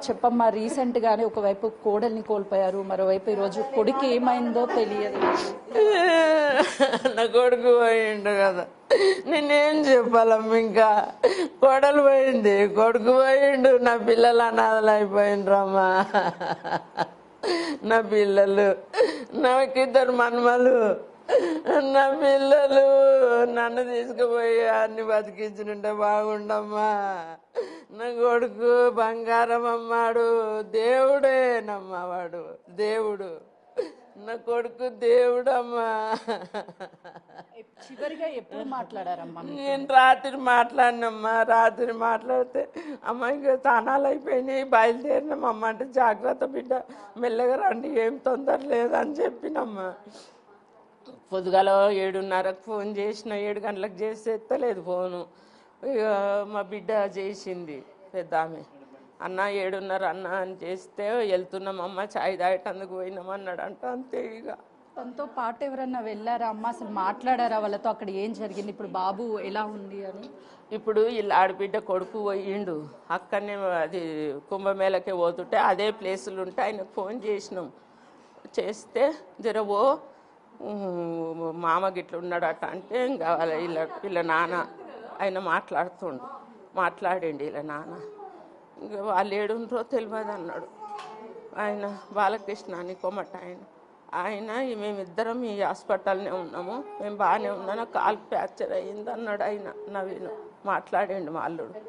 చెప్పమ్మా, రీసెంట్గానే ఒకవైపు కోడల్ని కోల్పోయారు, మరోవైపు ఈరోజు కొడుకు ఏమైందో తెలియదు. నా కొడుకు పోయిండు కదా, నేనేం చెప్పాలమ్మ? ఇంకా కోడలు పోయింది, కొడుకు పోయిండు, నా పిల్లలు అనాథలు అయిపోయిండ్రమ్మా. నా పిల్లలు, నాకిద్దరు మన్మలు, నా పిల్లలు నన్ను తీసుకుపోయి అన్ని బతికించుంటే బాగుండమ్మా. నా కొడుకు బంగారం అమ్మాడు, దేవుడేనమ్మా వాడు, దేవుడు. నా కొడుకు దేవుడమ్మా. చివరిగా ఎప్పుడు మాట్లాడారమ్మా? నేను రాత్రి మాట్లాడినమ్మా. రాత్రి మాట్లాడితే అమ్మ ఇంకా తానాలు అయిపోయినాయి, బయలుదేరినామమ్మ అంటే జాగ్రత్త బిడ్డ, మెల్లగా రండి, ఏం తొందర లేదని చెప్పినమ్మా. పొద్దుగాల 7:30కు ఫోన్ చేసిన, 7 గంటలకు చేసి ఎత్తలేదు ఫోను. ఇక మా బిడ్డ చేసింది పెద్ద ఆమె, అన్న 7:30 అన్న అని చేస్తే వెళ్తున్నామమ్మ, చాయ్ తాగేటందుకు పోయినామన్నాడు అంట. అంతే. ఇక తనతో పాటు ఎవరన్నా వెళ్ళారా అమ్మ? అసలు మాట్లాడారా వాళ్ళతో? అక్కడ ఏం జరిగింది, ఇప్పుడు బాబు ఎలా ఉంది అని? ఇప్పుడు ఇలా ఆడబిడ్డ కొడుకు పోయిండు, అక్కడనే అది కుంభమేళకే పోతుంటే అదే ప్లేసులు ఉంటే ఆయనకు ఫోన్ చేసినాం. చేస్తే జరవో మామ గిట్ల ఉన్నాడట అంటే, ఇంకా వీళ్ళ నాన్న ఆయన మాట్లాడండి వీళ్ళ నాన్న. ఇంకా వాళ్ళు ఏడుండ్రో తెలియదు అన్నాడు ఆయన. బాలకృష్ణ అని కొమ్మట ఆయన మేమిద్దరం ఈ హాస్పిటల్నే ఉన్నాము, మేము బాగానే ఉన్నాను, కాలు ఫ్రాక్చర్ అయ్యింది అన్నాడు ఆయన. నవీన్ మాట్లాడండి మా అల్లుడు.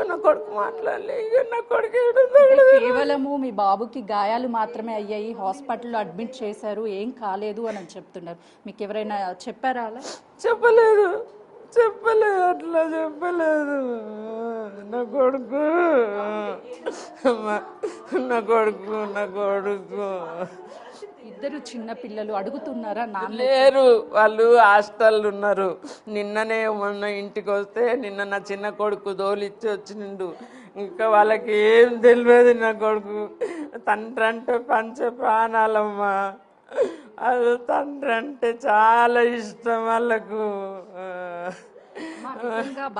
నా కొడుకు మాట్లాడలే. ఇక నా కొడుకు కేవలము మీ బాబుకి గాయాలు మాత్రమే అయ్యాయి, హాస్పిటల్లో అడ్మిట్ చేశారు, ఏం కాలేదు అని చెప్తున్నారు. మీకు ఎవరైనా చెప్పారా అలా? చెప్పలేదు, అట్లా చెప్పలేదు. నా కొడుకు ఇద్దరు చిన్న పిల్లలు అడుగుతున్నారా? లేరు, వాళ్ళు హాస్టల్ ఉన్నారు. నిన్ననే మొన్న ఇంటికి వస్తే నిన్న నా చిన్న కొడుకు దోలిచ్చి వచ్చిండు. ఇంకా వాళ్ళకి ఏం తెలియదు. నా కొడుకు తండ్రి అంటే పంచ ప్రాణాలమ్మా. అది తండ్రి అంటే చాలా ఇష్టం వాళ్ళకు.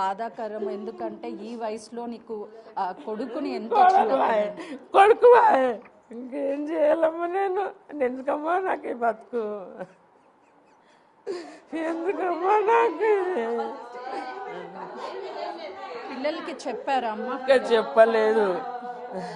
బాధాకరం, ఎందుకంటే ఈ వయసులో నీకు కొడుకుని ఎంత కొడుకు ఇంకేం చేయాలమ్మా? నేను ఎందుకమ్మా నాకు ఈ బతుకు? ఎందుకమ్మా నాకు? పిల్లలకి చెప్పారా అమ్మ? ఇంకా చెప్పలేదు.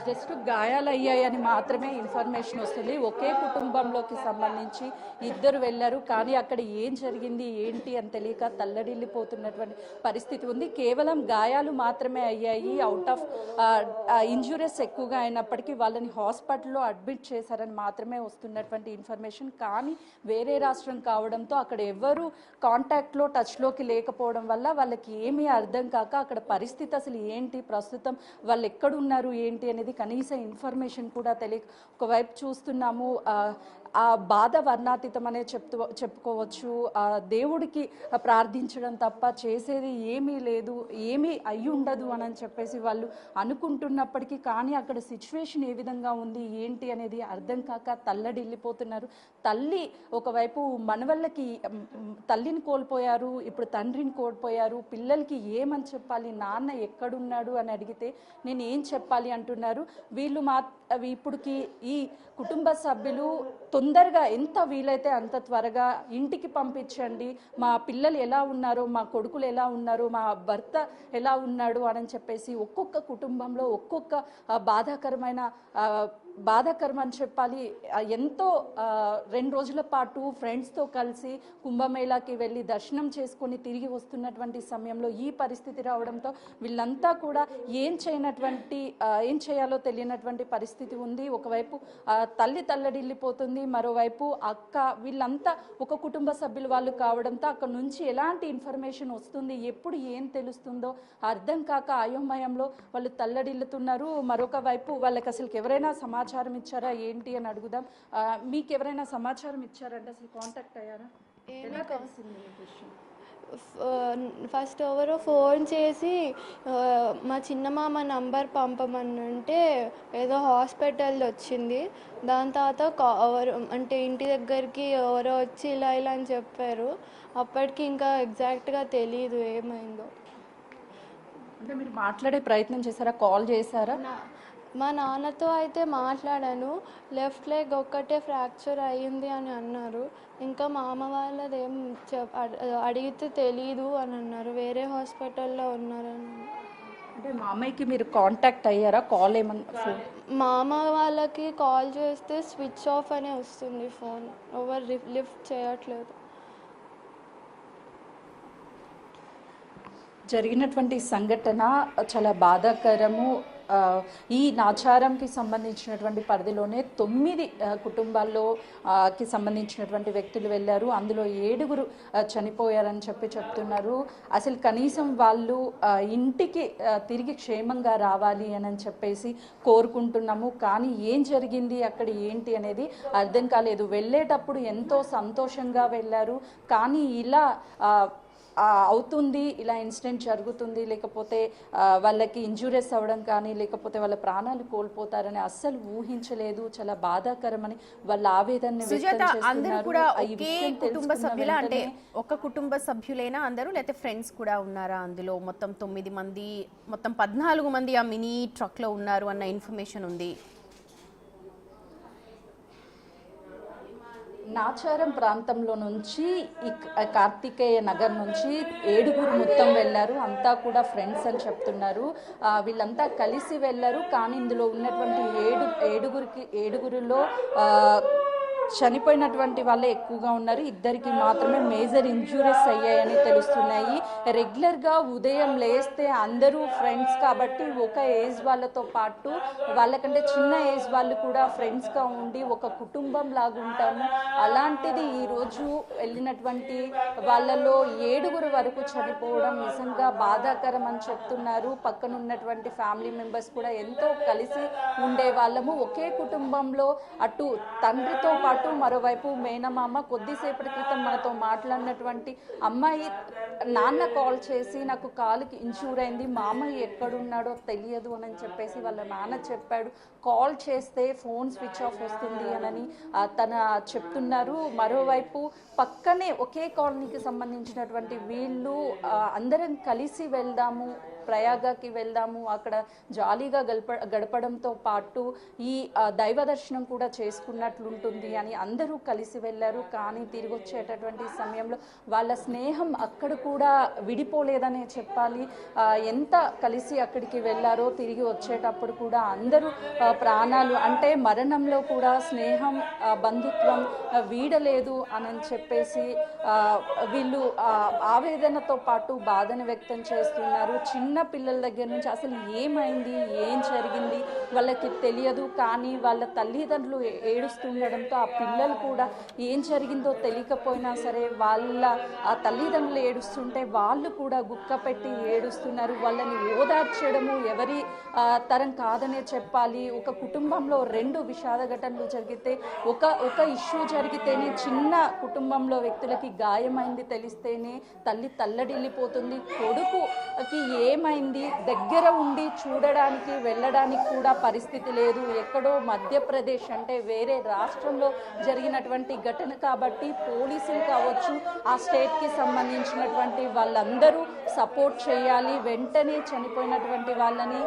జస్ట్ గాయాలు అయ్యాయని మాత్రమే ఇన్ఫర్మేషన్ వస్తుంది. ఒకే కుటుంబంలోకి సంబంధించి ఇద్దరు వెళ్ళారు, కానీ అక్కడ ఏం జరిగింది ఏంటి అని తెలియక తల్లడిల్లిపోతున్నటువంటి పరిస్థితి ఉంది. కేవలం గాయాలు మాత్రమే అయ్యాయి, అవుట్ ఆఫ్ ఇంజురీస్ ఎక్కువగా అయినప్పటికీ వాళ్ళని హాస్పిటల్లో అడ్మిట్ చేశారని మాత్రమే వస్తున్నటువంటి ఇన్ఫర్మేషన్. కానీ వేరే రాష్ట్రం కావడంతో అక్కడ ఎవరు కాంటాక్ట్లో టచ్లోకి లేకపోవడం వల్ల వాళ్ళకి ఏమీ అర్థం కాక అక్కడ పరిస్థితి అసలు ఏంటి, ప్రస్తుతం వాళ్ళు ఎక్కడున్నారు ఏంటి అనేది కనీస ఇన్ఫర్మేషన్ కూడా తెలియక ఒకవైపు చూస్తున్నాము. ఆ బాధ వర్ణాతీతం అనే చెప్పుకోవచ్చు. దేవుడికి ప్రార్థించడం తప్ప చేసేది ఏమీ లేదు, ఏమీ అయి ఉండదు అని చెప్పేసి వాళ్ళు అనుకుంటున్నప్పటికీ, కానీ అక్కడ సిచ్యువేషన్ ఏ విధంగా ఉంది ఏంటి అనేది అర్థం కాక తల్లడిల్లిపోతున్నారు. తల్లి ఒకవైపు మనవళ్ళకి తల్లిని కోల్పోయారు, ఇప్పుడు తండ్రిని కోల్పోయారు, పిల్లలకి ఏమని చెప్పాలి, నాన్న ఎక్కడున్నాడు అని అడిగితే నేను ఏం చెప్పాలి అంటున్నారు. వీళ్ళు ఇప్పుడుకి ఈ కుటుంబ సభ్యులు తొందరగా ఎంత వీలైతే అంత త్వరగా ఇంటికి పంపించండి, మా పిల్లలు ఎలా ఉన్నారో, మా కొడుకులు ఎలా ఉన్నారో, మా భర్త ఎలా ఉన్నాడు అని చెప్పేసి ఒక్కొక్క కుటుంబంలో ఒక్కొక్క బాధాకరం అని చెప్పాలి. ఎంతో 2 రోజుల పాటు ఫ్రెండ్స్తో కలిసి కుంభమేళాకి వెళ్ళి దర్శనం చేసుకొని తిరిగి వస్తున్నటువంటి సమయంలో ఈ పరిస్థితి రావడంతో వీళ్ళంతా కూడా ఏం చేయాలో తెలియనటువంటి పరిస్థితి ఉంది. ఒకవైపు తల్లి తల్లడిల్లిపోతుంది, మరోవైపు అక్క, వీళ్ళంతా ఒక కుటుంబ సభ్యులు వాళ్ళు కావడంతో అక్కడ నుంచి ఎలాంటి ఇన్ఫర్మేషన్ వస్తుంది, ఎప్పుడు ఏం తెలుస్తుందో అర్థం కాక అయోమయంలో వాళ్ళు తల్లడిల్లుతున్నారు. మరొక వైపు వాళ్ళకి అసలు ఎవరైనా సమాచారం ఇచ్చారా ఏంటి అని అడుగుదాం. మీకు ఎవరైనా సమాచారం ఇచ్చారంటే అసలు కాంటాక్ట్ అయ్యారా? ఫస్ట్ ఎవరో ఫోన్ చేసి మా చిన్నమామ నంబర్ పంపమని అంటే ఏదో హాస్పిటల్ వచ్చింది. దాని తర్వాత ఎవరు అంటే ఇంటి దగ్గరికి ఎవరో వచ్చి ఇలా అని చెప్పారు. అప్పటికి ఇంకా ఎగ్జాక్ట్గా తెలీదు ఏమైందో. అంటే మీరు మాట్లాడే ప్రయత్నం చేశారా, కాల్ చేశారా? మా నాన్నతో అయితే మాట్లాడాను. లెఫ్ట్ లెగ్ ఒక్కటే ఫ్రాక్చర్ అయ్యింది అని అన్నారు. ఇంకా మా అమ్మ వాళ్ళదేం అడిగితే తెలీదు అని అన్నారు. వేరే హాస్పిటల్లో ఉన్నారని. అంటే మా అమ్మాయికి మీరు కాంటాక్ట్ అయ్యారా? కాల్ ఏమన్నా ఫోన్? మా అమ్మ వాళ్ళకి కాల్ చేస్తే స్విచ్ ఆఫ్ అనే వస్తుంది ఫోన్. ఎవరు లిఫ్ట్ చేయట్లేదు. జరిగినటువంటి సంఘటన చాలా బాధాకరము. ఈ నాచారంకి సంబంధించినటువంటి పరిధిలోనే 9 కుటుంబాల్లో కి సంబంధించినటువంటి వ్యక్తులు వెళ్ళారు. అందులో 7గురు చనిపోయారని చెప్తున్నారు. అసలు కనీసం వాళ్ళు ఇంటికి తిరిగి క్షేమంగా రావాలి అని చెప్పేసి కోరుకుంటున్నాము. కానీ ఏం జరిగింది అక్కడ ఏంటి అనేది అర్థం కాలేదు. వెళ్ళేటప్పుడు ఎంతో సంతోషంగా వెళ్ళారు. కానీ ఇలా అవుతుంది, ఇలా ఇన్సిడెంట్ జరుగుతుంది, లేకపోతే వాళ్ళకి ఇంజూరీస్ అవ్వడం కానీ, లేకపోతే వాళ్ళ ప్రాణాలు కోల్పోతారని అస్సలు ఊహించలేదు. చాలా బాధాకరమని వాళ్ళ ఆవేదన అందరూ కూడా ఒకే కుటుంబ సభ్యుల, అంటే ఒక కుటుంబ సభ్యులైనా అందరూ, లేకపోతే ఫ్రెండ్స్ కూడా ఉన్నారా అందులో? మొత్తం 9 మంది, మొత్తం 14 మంది ఆ మినీ ట్రక్ లో ఉన్నారు అన్న ఇన్ఫర్మేషన్ ఉంది. నాచారం ప్రాంతంలో నుంచి కార్తికేయ నగర్ నుంచి 7గురు మొత్తం వెళ్ళారు. అంతా కూడా ఫ్రెండ్స్ అని చెప్తున్నారు. వీళ్ళంతా కలిసి వెళ్ళారు. కానీ ఇందులో ఉన్నటువంటి ఏడుగురిలో చనిపోయినటువంటి వాళ్ళే ఎక్కువగా ఉన్నారు. 2కి మాత్రమే మేజర్ ఇంజూరీస్ అయ్యాయని తెలుస్తున్నాయి. రెగ్యులర్గా ఉదయం లేస్తే అందరూ ఫ్రెండ్స్ కాబట్టి ఒక ఏజ్ వాళ్ళతో పాటు వాళ్ళకంటే చిన్న ఏజ్ వాళ్ళు కూడా ఫ్రెండ్స్గా ఉండి ఒక కుటుంబం లాగా ఉంటాము. అలాంటిది ఈరోజు వెళ్ళినటువంటి వాళ్ళలో 7గురు వరకు చనిపోవడం నిజంగా బాధాకరం అని చెప్తున్నారు. పక్కన ఉన్నటువంటి ఫ్యామిలీ మెంబర్స్ కూడా ఎంతో కలిసి ఉండే వాళ్ళము. ఒకే కుటుంబంలో అటు తండ్రితో పాటు మరోవైపు మేనమామ. కొద్దిసేపటి క్రితం మనతో మాట్లాడినటువంటి అమ్మాయి నాన్న కాల్ చేసి నాకు కాలుకి ఇంజూర్ అయింది, మామయ్య ఎక్కడున్నాడో తెలియదు అని చెప్పేసి వాళ్ళ నాన్న చెప్పాడు. కాల్ చేస్తే ఫోన్ స్విచ్ ఆఫ్ వస్తుంది అని తన చెప్తున్నారు. మరోవైపు పక్కనే ఒకే కాలనీకి సంబంధించినటువంటి వీళ్ళు అందరం కలిసి వెళ్దాము, ప్రయాగకి వెళ్దాము, అక్కడ జాలీగా గడపడంతో పాటు ఈ దైవ దర్శనం కూడా చేసుకున్నట్లుంటుంది అని అందరూ కలిసి వెళ్ళారు. కానీ తిరిగి వచ్చేటటువంటి సమయంలో వాళ్ళ స్నేహం అక్కడ కూడా విడిపోలేదనే చెప్పాలి. ఎంత కలిసి అక్కడికి వెళ్ళారో తిరిగి వచ్చేటప్పుడు కూడా అందరూ ప్రాణాలు, అంటే మరణంలో కూడా స్నేహం, బంధుత్వం వీడలేదు అని చెప్పేసి వీళ్ళు ఆవేదనతో పాటు బాధను వ్యక్తం చేస్తున్నారు. చిన్న పిల్లల దగ్గర నుంచి అసలు ఏమైంది, ఏం జరిగింది వాళ్ళకి తెలియదు. కానీ వాళ్ళ తల్లిదండ్రులు ఏడుస్తుండడంతో ఆ పిల్లలు కూడా ఏం జరిగిందో తెలియకపోయినా సరే వాళ్ళ ఆ తల్లిదండ్రులు ఏడుస్తుంటే వాళ్ళు కూడా గుక్క పెట్టి ఏడుస్తున్నారు. వాళ్ళని ఓదార్చడము ఎవరి తరం కాదనే చెప్పాలి. ఒక కుటుంబంలో 2 విషాద ఘటనలు జరిగితే ఒక ఇష్యూ జరిగితేనే చిన్న కుటుంబంలో వ్యక్తులకి గాయమైంది తెలిస్తేనే తల్లి తల్లడిల్లిపోతుంది. కొడుకుకి ఏమైంది దగ్గర ఉండి చూడడానికి వెళ్ళడానికి కూడా పరిస్థితి లేదు. ఎక్కడో మధ్యప్రదేశ్ అంటే వేరే రాష్ట్రంలో జరిగినటువంటి ఘటన కాబట్టి పోలీసులు కావచ్చు, ఆ స్టేట్కి సంబంధించినటువంటి వాళ్ళందరూ సపోర్ట్ చేయాలి. వెంటనే చనిపోయినటువంటి వాళ్ళని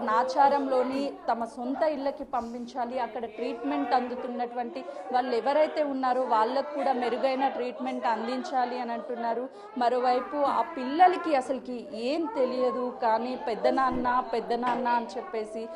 నాచారంలోని తమ సొంత ఇళ్ళకి పంపించాలి. అక్కడ ట్రీట్మెంట్ అందుతున్నటువంటి వాళ్ళు ఎవరైతే ఉన్నారో వాళ్ళకు కూడా మెరుగైన ట్రీట్మెంట్ అందించాలి అని అంటున్నారు. మరోవైపు ఆ పిల్లలకి అసలుకి ఏం తెలియదు, కానీ పెద్దనాన్న అని చెప్పేసి